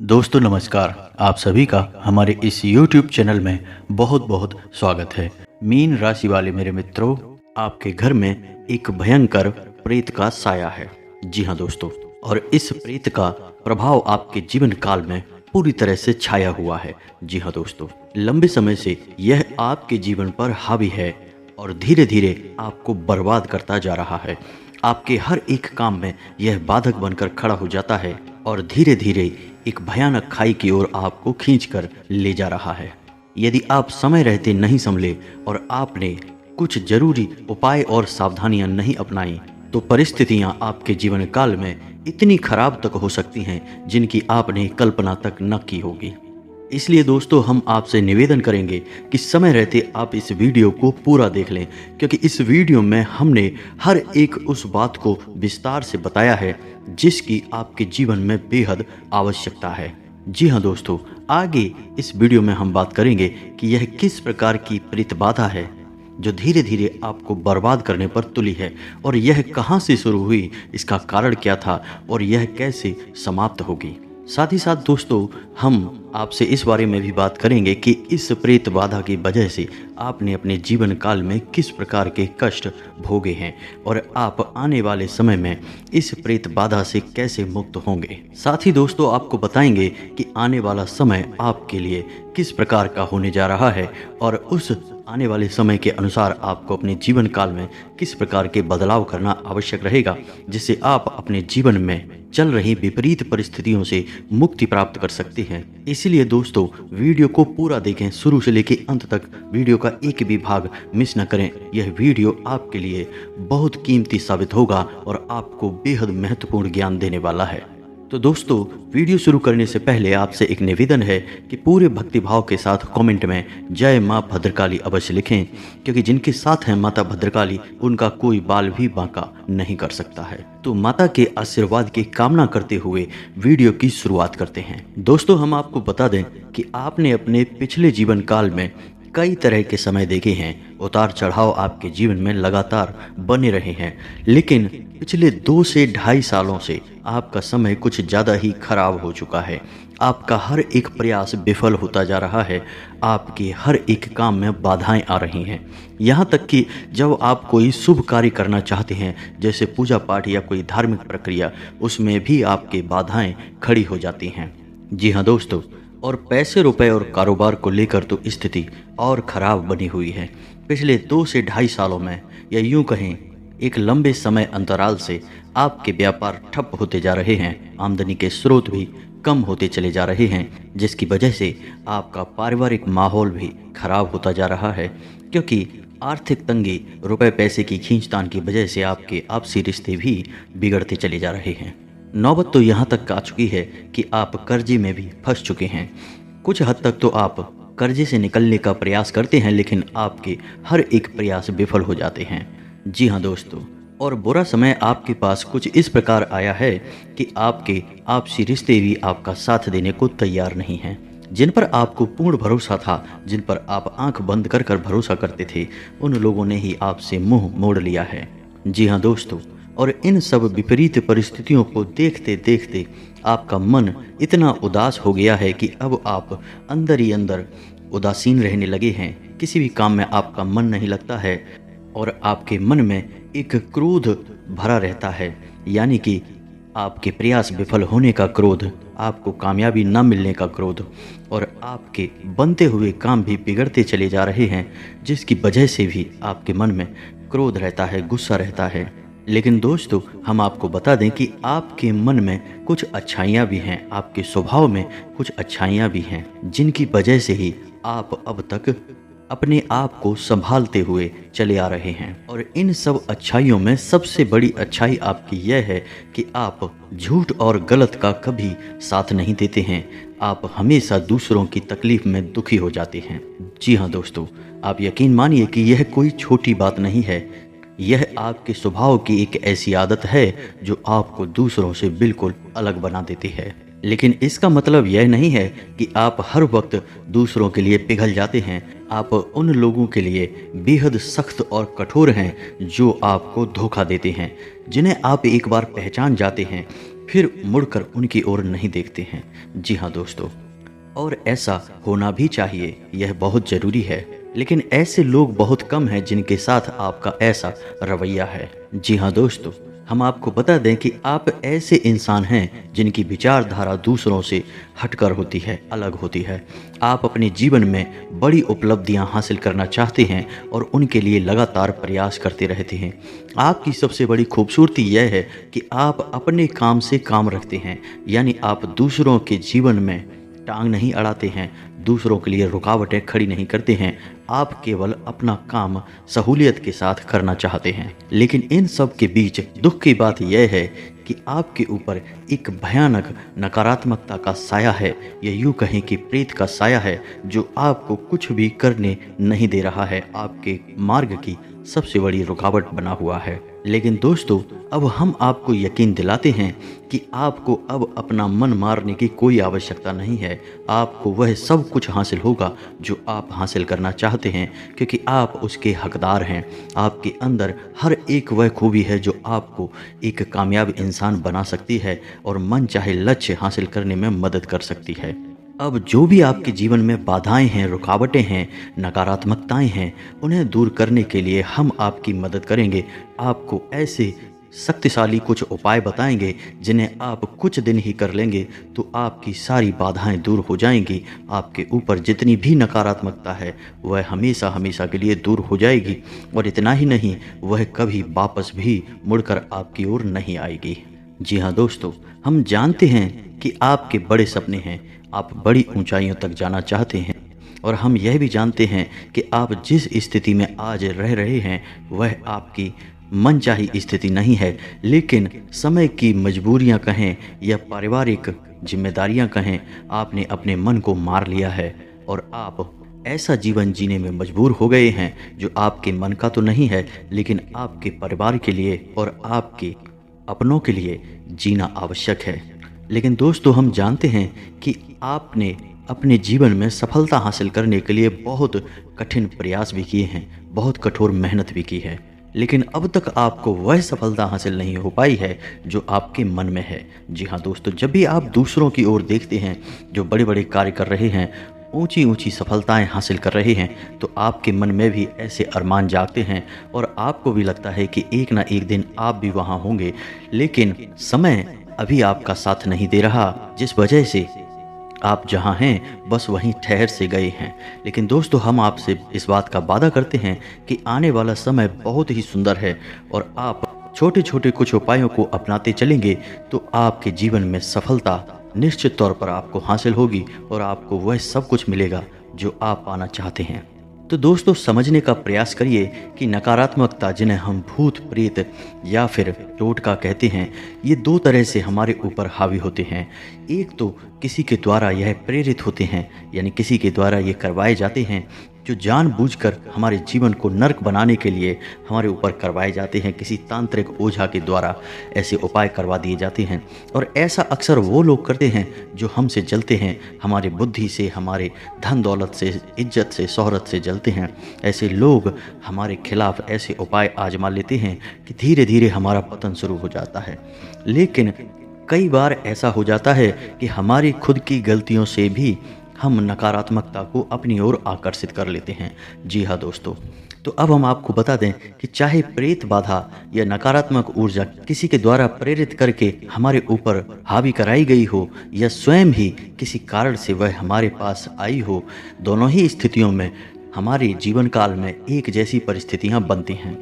दोस्तों नमस्कार। आप सभी का हमारे इस YouTube चैनल में बहुत बहुत स्वागत है। मीन राशि वाले मेरे मित्रों, आपके घर में एक भयंकर प्रेत का साया है। जी हाँ दोस्तों, और इस प्रेत का प्रभाव आपके जीवन काल में पूरी तरह से छाया हुआ है। जी हाँ दोस्तों, लंबे समय से यह आपके जीवन पर हावी है और धीरे धीरे आपको बर्बाद करता जा रहा है। आपके हर एक काम में यह बाधक बनकर खड़ा हो जाता है और धीरे धीरे एक भयानक खाई की ओर आपको खींचकर ले जा रहा है। यदि आप समय रहते नहीं संभले और आपने कुछ जरूरी उपाय और सावधानियां नहीं अपनाई तो परिस्थितियां आपके जीवन काल में इतनी खराब तक हो सकती हैं जिनकी आपने कल्पना तक न की होगी। इसलिए दोस्तों, हम आपसे निवेदन करेंगे कि समय रहते आप इस वीडियो को पूरा देख लें, क्योंकि इस वीडियो में हमने हर एक उस बात को विस्तार से बताया है जिसकी आपके जीवन में बेहद आवश्यकता है। जी हाँ दोस्तों, आगे इस वीडियो में हम बात करेंगे कि यह किस प्रकार की प्रतिबाधा है जो धीरे धीरे आपको बर्बाद करने पर तुली है, और यह कहाँ से शुरू हुई, इसका कारण क्या था और यह कैसे समाप्त होगी। साथ ही साथ दोस्तों, हम आपसे इस बारे में भी बात करेंगे कि इस प्रेत बाधा की वजह से आपने अपने जीवन काल में किस प्रकार के कष्ट भोगे हैं और आप आने वाले समय में इस प्रेत बाधा से कैसे मुक्त होंगे। साथ ही दोस्तों, आपको बताएंगे कि आने वाला समय आपके लिए किस प्रकार का होने जा रहा है और उस आने वाले समय के अनुसार आपको अपने जीवन काल में किस प्रकार के बदलाव करना आवश्यक रहेगा, जिससे आप अपने जीवन में चल रही विपरीत परिस्थितियों से मुक्ति प्राप्त कर सकते हैं। इसलिए दोस्तों, वीडियो को पूरा देखें, शुरू से लेकर अंत तक वीडियो का एक भी भाग मिस न करें। यह वीडियो आपके लिए बहुत कीमती साबित होगा और आपको बेहद महत्वपूर्ण ज्ञान देने वाला है। तो दोस्तों, वीडियो शुरू करने से पहले आपसे एक निवेदन है कि पूरे भक्तिभाव के साथ कमेंट में जय माँ भद्रकाली अवश्य लिखें, क्योंकि जिनके साथ हैं माता भद्रकाली उनका कोई बाल भी बांका नहीं कर सकता है। तो माता के आशीर्वाद की कामना करते हुए वीडियो की शुरुआत करते हैं। दोस्तों, हम आपको बता दें कि आपने अपने पिछले जीवन काल में कई तरह के समय देखे हैं। उतार चढ़ाव आपके जीवन में लगातार बने रहे हैं, लेकिन पिछले 2 से ढाई सालों से आपका समय कुछ ज़्यादा ही खराब हो चुका है। आपका हर एक प्रयास विफल होता जा रहा है। आपके हर एक काम में बाधाएं आ रही हैं। यहाँ तक कि जब आप कोई शुभ कार्य करना चाहते हैं, जैसे पूजा पाठ या कोई धार्मिक प्रक्रिया, उसमें भी आपके बाधाएं खड़ी हो जाती हैं। जी हाँ दोस्तों, और पैसे रुपए और कारोबार को लेकर तो स्थिति और ख़राब बनी हुई है। पिछले 2 से ढाई सालों में, या यूं कहें एक लंबे समय अंतराल से, आपके व्यापार ठप होते जा रहे हैं। आमदनी के स्रोत भी कम होते चले जा रहे हैं, जिसकी वजह से आपका पारिवारिक माहौल भी खराब होता जा रहा है, क्योंकि आर्थिक तंगी, रुपए पैसे की खींचतान की वजह से आपके आपसी रिश्ते भी बिगड़ते चले जा रहे हैं। नौबत तो यहाँ तक आ चुकी है कि आप कर्जे में भी फंस चुके हैं। कुछ हद तक तो आप कर्जे से निकलने का प्रयास करते हैं, लेकिन आपके हर एक प्रयास विफल हो जाते हैं। जी हाँ दोस्तों, और बुरा समय आपके पास कुछ इस प्रकार आया है कि आपके आपसी रिश्ते भी आपका साथ देने को तैयार नहीं हैं। जिन पर आपको पूर्ण भरोसा था, जिन पर आप आंख बंद कर कर भरोसा करते थे, उन लोगों ने ही आपसे मुंह मोड़ लिया है। जी हाँ दोस्तों, और इन सब विपरीत परिस्थितियों को देखते देखते आपका मन इतना उदास हो गया है कि अब आप अंदर ही अंदर उदासीन रहने लगे हैं। किसी भी काम में आपका मन नहीं लगता है और आपके मन में एक क्रोध भरा रहता है, यानी कि आपके प्रयास विफल होने का क्रोध, आपको कामयाबी न मिलने का क्रोध, और आपके बनते हुए काम भी बिगड़ते चले जा रहे हैं, जिसकी वजह से भी आपके मन में क्रोध रहता है, गुस्सा रहता है। लेकिन दोस्तों, हम आपको बता दें कि आपके मन में कुछ अच्छाइयाँ भी हैं, आपके स्वभाव में कुछ अच्छाइयाँ भी हैं, जिनकी वजह से ही आप अब तक अपने आप को संभालते हुए चले आ रहे हैं। और इन सब अच्छाइयों में सबसे बड़ी अच्छाई आपकी यह है कि आप झूठ और गलत का कभी साथ नहीं देते हैं। आप हमेशा दूसरों की तकलीफ में दुखी हो जाते हैं। जी हाँ दोस्तों, आप यकीन मानिए कि यह कोई छोटी बात नहीं है। यह आपके स्वभाव की एक ऐसी आदत है जो आपको दूसरों से बिल्कुल अलग बना देती है। लेकिन इसका मतलब यह नहीं है कि आप हर वक्त दूसरों के लिए पिघल जाते हैं। आप उन लोगों के लिए बेहद सख्त और कठोर हैं जो आपको धोखा देते हैं। जिन्हें आप एक बार पहचान जाते हैं फिर मुड़कर उनकी ओर नहीं देखते हैं। जी हाँ दोस्तों, और ऐसा होना भी चाहिए, यह बहुत ज़रूरी है। लेकिन ऐसे लोग बहुत कम हैं जिनके साथ आपका ऐसा रवैया है। जी हाँ दोस्तों, हम आपको बता दें कि आप ऐसे इंसान हैं जिनकी विचारधारा दूसरों से हटकर होती है, अलग होती है। आप अपने जीवन में बड़ी उपलब्धियां हासिल करना चाहते हैं और उनके लिए लगातार प्रयास करते रहते हैं। आपकी सबसे बड़ी खूबसूरती यह है कि आप अपने काम से काम रखते हैं, यानी आप दूसरों के जीवन में टांग नहीं अड़ाते हैं, दूसरों के लिए रुकावटें खड़ी नहीं करते हैं। आप केवल अपना काम सहूलियत के साथ करना चाहते हैं। लेकिन इन सब के बीच दुख की बात यह है कि आपके ऊपर एक भयानक नकारात्मकता का साया है, या यूँ कहें कि प्रेत का साया है, जो आपको कुछ भी करने नहीं दे रहा है, आपके मार्ग की सबसे बड़ी रुकावट बना हुआ है। लेकिन दोस्तों, अब हम आपको यकीन दिलाते हैं कि आपको अब अपना मन मारने की कोई आवश्यकता नहीं है। आपको वह सब कुछ हासिल होगा जो आप हासिल करना चाहते हैं, क्योंकि आप उसके हकदार हैं। आपके अंदर हर एक वह खूबी है जो आपको एक कामयाब इंसान बना सकती है और मन चाहे लक्ष्य हासिल करने में मदद कर सकती है। अब जो भी आपके जीवन में बाधाएं हैं, रुकावटें हैं, नकारात्मकताएं हैं, उन्हें दूर करने के लिए हम आपकी मदद करेंगे। आपको ऐसे शक्तिशाली कुछ उपाय बताएंगे जिन्हें आप कुछ दिन ही कर लेंगे तो आपकी सारी बाधाएं दूर हो जाएंगी। आपके ऊपर जितनी भी नकारात्मकता है वह हमेशा हमेशा के लिए दूर हो जाएगी, और इतना ही नहीं, वह कभी वापस भी मुड़कर आपकी ओर नहीं आएगी। जी हाँ दोस्तों, हम जानते हैं कि आपके बड़े सपने हैं, आप बड़ी ऊंचाइयों तक जाना चाहते हैं, और हम यह भी जानते हैं कि आप जिस स्थिति में आज रह रहे हैं वह आपकी मनचाही स्थिति नहीं है। लेकिन समय की मजबूरियां कहें या पारिवारिक जिम्मेदारियां कहें, आपने अपने मन को मार लिया है और आप ऐसा जीवन जीने में मजबूर हो गए हैं जो आपके मन का तो नहीं है, लेकिन आपके परिवार के लिए और आपके अपनों के लिए जीना आवश्यक है। लेकिन दोस्तों, हम जानते हैं कि आपने अपने जीवन में सफलता हासिल करने के लिए बहुत कठिन प्रयास भी किए हैं, बहुत कठोर मेहनत भी की है, लेकिन अब तक आपको वह सफलता हासिल नहीं हो पाई है जो आपके मन में है। जी हाँ दोस्तों, जब भी आप दूसरों की ओर देखते हैं जो बड़े बड़े कार्य कर रहे हैं, ऊंची ऊंची सफलताएं हासिल कर रहे हैं, तो आपके मन में भी ऐसे अरमान जागते हैं और आपको भी लगता है कि एक ना एक दिन आप भी वहाँ होंगे। लेकिन समय अभी आपका साथ नहीं दे रहा, जिस वजह से आप जहाँ हैं बस वहीं ठहर से गए हैं। लेकिन दोस्तों, हम आपसे इस बात का वादा करते हैं कि आने वाला समय बहुत ही सुंदर है, और आप छोटे छोटे कुछ उपायों को अपनाते चलेंगे तो आपके जीवन में सफलता निश्चित तौर पर आपको हासिल होगी और आपको वह सब कुछ मिलेगा जो आप पाना चाहते हैं। तो दोस्तों, समझने का प्रयास करिए कि नकारात्मकता, जिन्हें हम भूत प्रेत या फिर टोटका कहते हैं, ये दो तरह से हमारे ऊपर हावी होते हैं। एक तो किसी के द्वारा यह प्रेरित होते हैं, यानी किसी के द्वारा ये करवाए जाते हैं, जो जानबूझकर हमारे जीवन को नर्क बनाने के लिए हमारे ऊपर करवाए जाते हैं। किसी तांत्रिक ओझा के द्वारा ऐसे उपाय करवा दिए जाते हैं, और ऐसा अक्सर वो लोग करते हैं जो हमसे जलते हैं, हमारे बुद्धि से, हमारे धन दौलत से, इज्जत से, शोहरत से जलते हैं। ऐसे लोग हमारे खिलाफ ऐसे उपाय आजमा लेते हैं कि धीरे धीरे हमारा पतन शुरू हो जाता है। लेकिन कई बार ऐसा हो जाता है कि हमारी खुद की गलतियों से भी हम नकारात्मकता को अपनी ओर आकर्षित कर लेते हैं। जी हाँ दोस्तों, तो अब हम आपको बता दें कि चाहे प्रेत बाधा या नकारात्मक ऊर्जा किसी के द्वारा प्रेरित करके हमारे ऊपर हावी कराई गई हो, या स्वयं ही किसी कारण से वह हमारे पास आई हो, दोनों ही स्थितियों में हमारे जीवन काल में एक जैसी परिस्थितियां बनती हैं।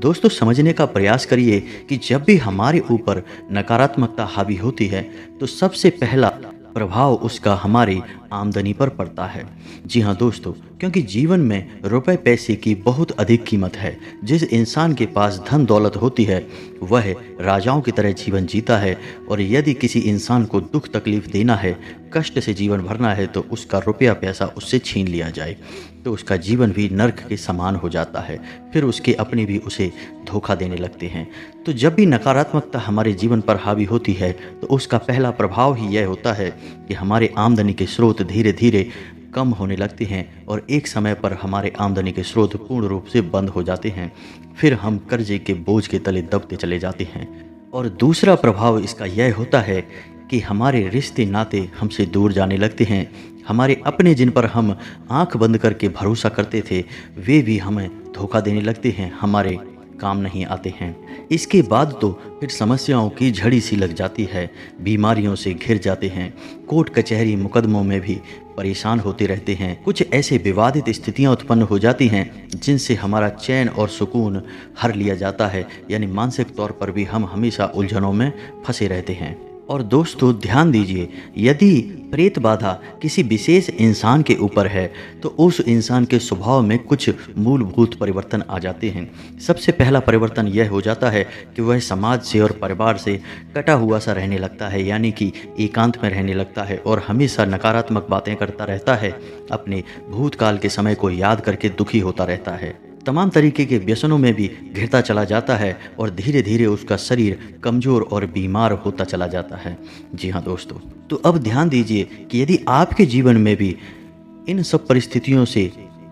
दोस्तों, समझने का प्रयास करिए कि जब भी हमारे ऊपर नकारात्मकता हावी होती है तो सबसे पहला प्रभाव उसका हमारी आमदनी पर पड़ता है। जी हाँ दोस्तों, क्योंकि जीवन में रुपए पैसे की बहुत अधिक कीमत है। जिस इंसान के पास धन दौलत होती है वह राजाओं की तरह जीवन जीता है, और यदि किसी इंसान को दुख तकलीफ देना है, कष्ट से जीवन भरना है, तो उसका रुपया पैसा उससे छीन लिया जाए तो उसका जीवन भी नर्क के समान हो जाता है। फिर उसके अपने भी उसे धोखा देने लगते हैं। तो जब भी नकारात्मकता हमारे जीवन पर हावी होती है तो उसका पहला प्रभाव ही यह होता है कि हमारे आमदनी के स्रोत धीरे धीरे कम होने लगते हैं, और एक समय पर हमारे आमदनी के स्रोत पूर्ण रूप से बंद हो जाते हैं। फिर हम कर्जे के बोझ के तले दबते चले जाते हैं। और दूसरा प्रभाव इसका यह होता है कि हमारे रिश्ते नाते हमसे दूर जाने लगते हैं। हमारे अपने जिन पर हम आंख बंद करके भरोसा करते थे वे भी हमें धोखा देने लगते हैं, हमारे काम नहीं आते हैं। इसके बाद तो फिर समस्याओं की झड़ी सी लग जाती है, बीमारियों से घिर जाते हैं, कोर्ट कचहरी मुकदमों में भी परेशान होते रहते हैं। कुछ ऐसे विवादित स्थितियां उत्पन्न हो जाती हैं जिनसे हमारा चैन और सुकून हर लिया जाता है, यानी मानसिक तौर पर भी हम हमेशा उलझनों में फंसे रहते हैं। और दोस्तों ध्यान दीजिए, यदि प्रेत बाधा किसी विशेष इंसान के ऊपर है तो उस इंसान के स्वभाव में कुछ मूलभूत परिवर्तन आ जाते हैं। सबसे पहला परिवर्तन यह हो जाता है कि वह समाज से और परिवार से कटा हुआ सा रहने लगता है, यानी कि एकांत में रहने लगता है और हमेशा नकारात्मक बातें करता रहता है, अपने भूतकाल के समय को याद करके दुखी होता रहता है, तमाम तरीके के व्यसनों में भी घिरता चला जाता है और धीरे धीरे उसका शरीर कमज़ोर और बीमार होता चला जाता है। जी हाँ दोस्तों, तो अब ध्यान दीजिए कि यदि आपके जीवन में भी इन सब परिस्थितियों से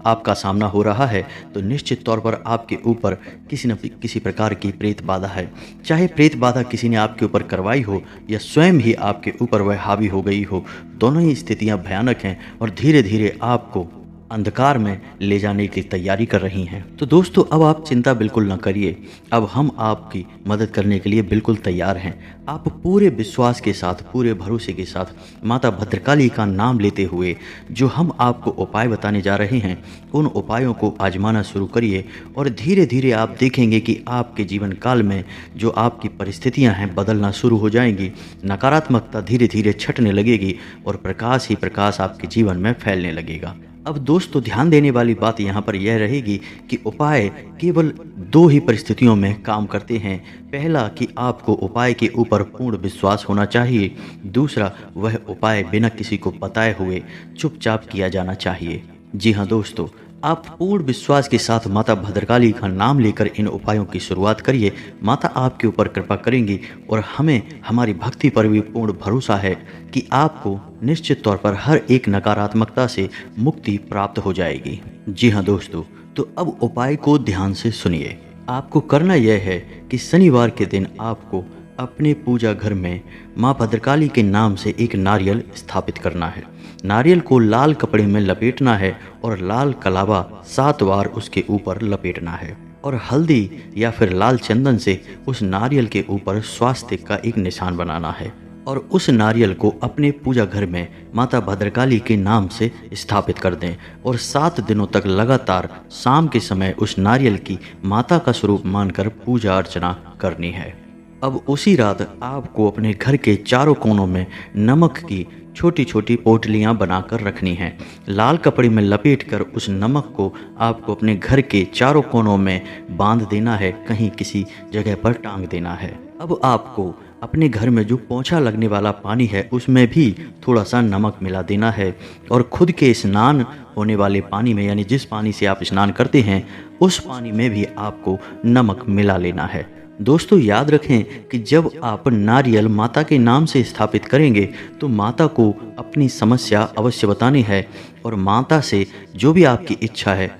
आपका सामना हो रहा है तो निश्चित तौर पर आपके ऊपर किसी न किसी प्रकार की प्रेत बाधा है। चाहे प्रेत बाधा किसी ने आपके ऊपर करवाई हो या स्वयं ही आपके ऊपर वह हावी हो गई हो, दोनों ही स्थितियाँ भयानक हैं और धीरे धीरे आपको अंधकार में ले जाने की तैयारी कर रही हैं। तो दोस्तों अब आप चिंता बिल्कुल न करिए, अब हम आपकी मदद करने के लिए बिल्कुल तैयार हैं। आप पूरे विश्वास के साथ, पूरे भरोसे के साथ माता भद्रकाली का नाम लेते हुए जो हम आपको उपाय बताने जा रहे हैं उन उपायों को आजमाना शुरू करिए और धीरे धीरे आप देखेंगे कि आपके जीवन काल में जो आपकी परिस्थितियां हैं बदलना शुरू हो जाएंगी, नकारात्मकता धीरे धीरे छटने लगेगी और प्रकाश ही प्रकाश आपके जीवन में फैलने लगेगा। अब दोस्तों ध्यान देने वाली बात यहाँ पर यह रहेगी कि उपाय केवल दो ही परिस्थितियों में काम करते हैं। पहला कि आपको उपाय के ऊपर पूर्ण विश्वास होना चाहिए, दूसरा वह उपाय बिना किसी को बताए हुए चुपचाप किया जाना चाहिए। जी हाँ दोस्तों, आप पूर्ण विश्वास के साथ माता भद्रकाली का नाम लेकर इन उपायों की शुरुआत करिए। माता आपके ऊपर कृपा करेंगी और हमें हमारी भक्ति पर भी पूर्ण भरोसा है कि आपको निश्चित तौर पर हर एक नकारात्मकता से मुक्ति प्राप्त हो जाएगी। जी हाँ दोस्तों, तो अब उपाय को ध्यान से सुनिए। आपको करना यह है कि शनिवार के दिन आपको अपने पूजा घर में माँ भद्रकाली के नाम से एक नारियल स्थापित करना है। नारियल को लाल कपड़े में लपेटना है और लाल कलावा 7 बार उसके ऊपर लपेटना है और हल्दी या फिर लाल चंदन से उस नारियल के ऊपर स्वास्तिक का एक निशान बनाना है और उस नारियल को अपने पूजा घर में माता भद्रकाली के नाम से स्थापित कर दें और 7 दिनों तक लगातार शाम के समय उस नारियल की माता का स्वरूप मानकर पूजा अर्चना करनी है। अब उसी रात आपको अपने घर के चारों कोनों में नमक की छोटी छोटी पोटलियाँ बनाकर रखनी हैं। लाल कपड़े में लपेटकर उस नमक को आपको अपने घर के चारों कोनों में बांध देना है, कहीं किसी जगह पर टांग देना है। अब आपको अपने घर में जो पोंछा लगने वाला पानी है उसमें भी थोड़ा सा नमक मिला देना है और खुद के स्नान होने वाले पानी में, यानी जिस पानी से आप स्नान करते हैं उस पानी में भी आपको नमक मिला लेना है। दोस्तों याद रखें कि जब आप नारियल माता के नाम से स्थापित करेंगे तो माता को अपनी समस्या अवश्य बतानी है और माता से जो भी आपकी इच्छा है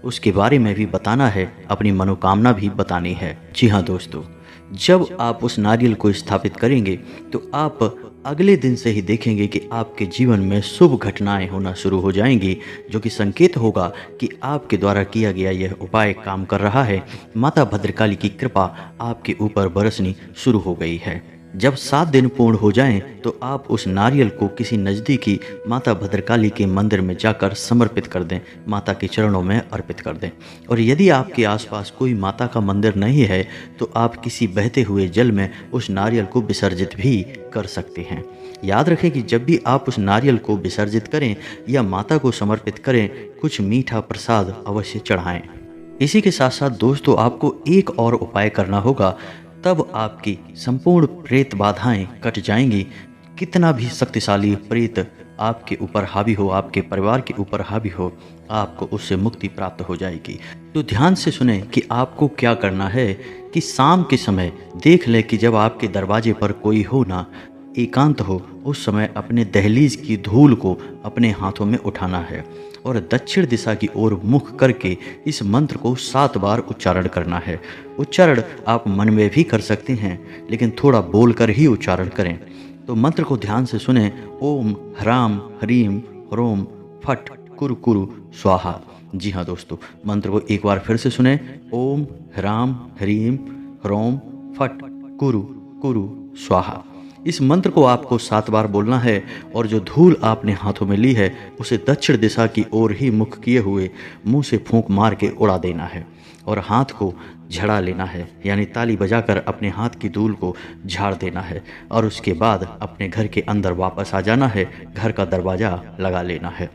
उसके बारे में भी बताना है, अपनी मनोकामना भी बतानी है। जी हाँ दोस्तों, जब आप उस नारियल को स्थापित करेंगे तो आप अगले दिन से ही देखेंगे कि आपके जीवन में शुभ घटनाएं होना शुरू हो जाएंगी, जो कि संकेत होगा कि आपके द्वारा किया गया यह उपाय काम कर रहा है। माता भद्रकाली की कृपा आपके ऊपर बरसनी शुरू हो गई है। जब 7 दिन पूर्ण हो जाएं तो आप उस नारियल को किसी नज़दीकी माता भद्रकाली के मंदिर में जाकर समर्पित कर दें, माता के चरणों में अर्पित कर दें। और यदि आपके आसपास कोई माता का मंदिर नहीं है तो आप किसी बहते हुए जल में उस नारियल को विसर्जित भी कर सकते हैं। याद रखें कि जब भी आप उस नारियल को विसर्जित करें या माता को समर्पित करें, कुछ मीठा प्रसाद अवश्य चढ़ाएं। इसी के साथ साथ दोस्तों आपको एक और उपाय करना होगा, तब आपकी संपूर्ण प्रेत बाधाएं कट जाएंगी। कितना भी शक्तिशाली प्रेत आपके ऊपर हावी हो, आपके परिवार के ऊपर हावी हो, आपको उससे मुक्ति प्राप्त हो जाएगी। तो ध्यान से सुने कि आपको क्या करना है कि शाम के समय देख ले कि जब आपके दरवाजे पर कोई हो ना, एकांत हो उस समय अपने दहलीज की धूल को अपने हाथों में उठाना है और दक्षिण दिशा की ओर मुख करके इस मंत्र को 7 बार उच्चारण करना है। उच्चारण आप मन में भी कर सकते हैं, लेकिन थोड़ा बोलकर ही उच्चारण करें। तो मंत्र को ध्यान से सुने। ओम ह्राम ह्रीम ह्रोम फट कुरु कुरु स्वाहा। जी हाँ दोस्तों, मंत्र को एक बार फिर से सुने। ओम ह्राम ह्रीम ह्रोम फट कुरु कुरु स्वाहा। इस मंत्र को आपको 7 बार बोलना है और जो धूल आपने हाथों में ली है उसे दक्षिण दिशा की ओर ही मुख किए हुए मुंह से फूंक मार के उड़ा देना है और हाथ को झड़ा लेना है, यानी ताली बजाकर अपने हाथ की धूल को झाड़ देना है और उसके बाद अपने घर के अंदर वापस आ जाना है, घर का दरवाज़ा लगा लेना है।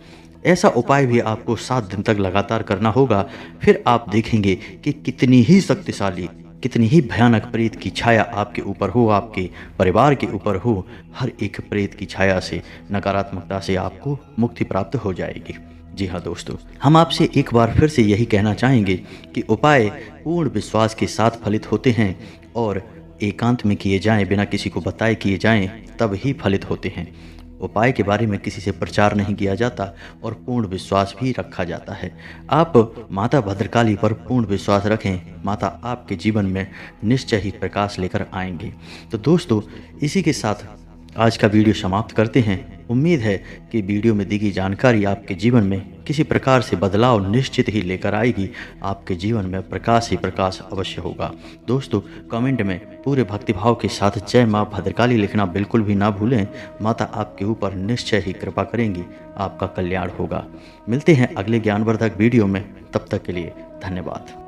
ऐसा उपाय भी आपको 7 दिन तक लगातार करना होगा। फिर आप देखेंगे कि कितनी ही शक्तिशाली, कितनी ही भयानक प्रेत की छाया आपके ऊपर हो, आपके परिवार के ऊपर हो, हर एक प्रेत की छाया से, नकारात्मकता से आपको मुक्ति प्राप्त हो जाएगी। जी हाँ दोस्तों, हम आपसे एक बार फिर से यही कहना चाहेंगे कि उपाय पूर्ण विश्वास के साथ फलित होते हैं और एकांत में किए जाएं, बिना किसी को बताए किए जाएं, तब ही फलित होते हैं। उपाय के बारे में किसी से प्रचार नहीं किया जाता और पूर्ण विश्वास भी रखा जाता है। आप माता भद्रकाली पर पूर्ण विश्वास रखें, माता आपके जीवन में निश्चय ही प्रकाश लेकर आएंगे। तो दोस्तों, इसी के साथ आज का वीडियो समाप्त करते हैं। उम्मीद है कि वीडियो में दी गई जानकारी आपके जीवन में किसी प्रकार से बदलाव निश्चित ही लेकर आएगी। आपके जीवन में प्रकाश ही प्रकाश अवश्य होगा। दोस्तों, कमेंट में पूरे भक्तिभाव के साथ जय माँ भद्रकाली लिखना बिल्कुल भी ना भूलें। माता आपके ऊपर निश्चय ही कृपा करेंगी, आपका कल्याण होगा। मिलते हैं अगले ज्ञानवर्धक वीडियो में, तब तक के लिए धन्यवाद।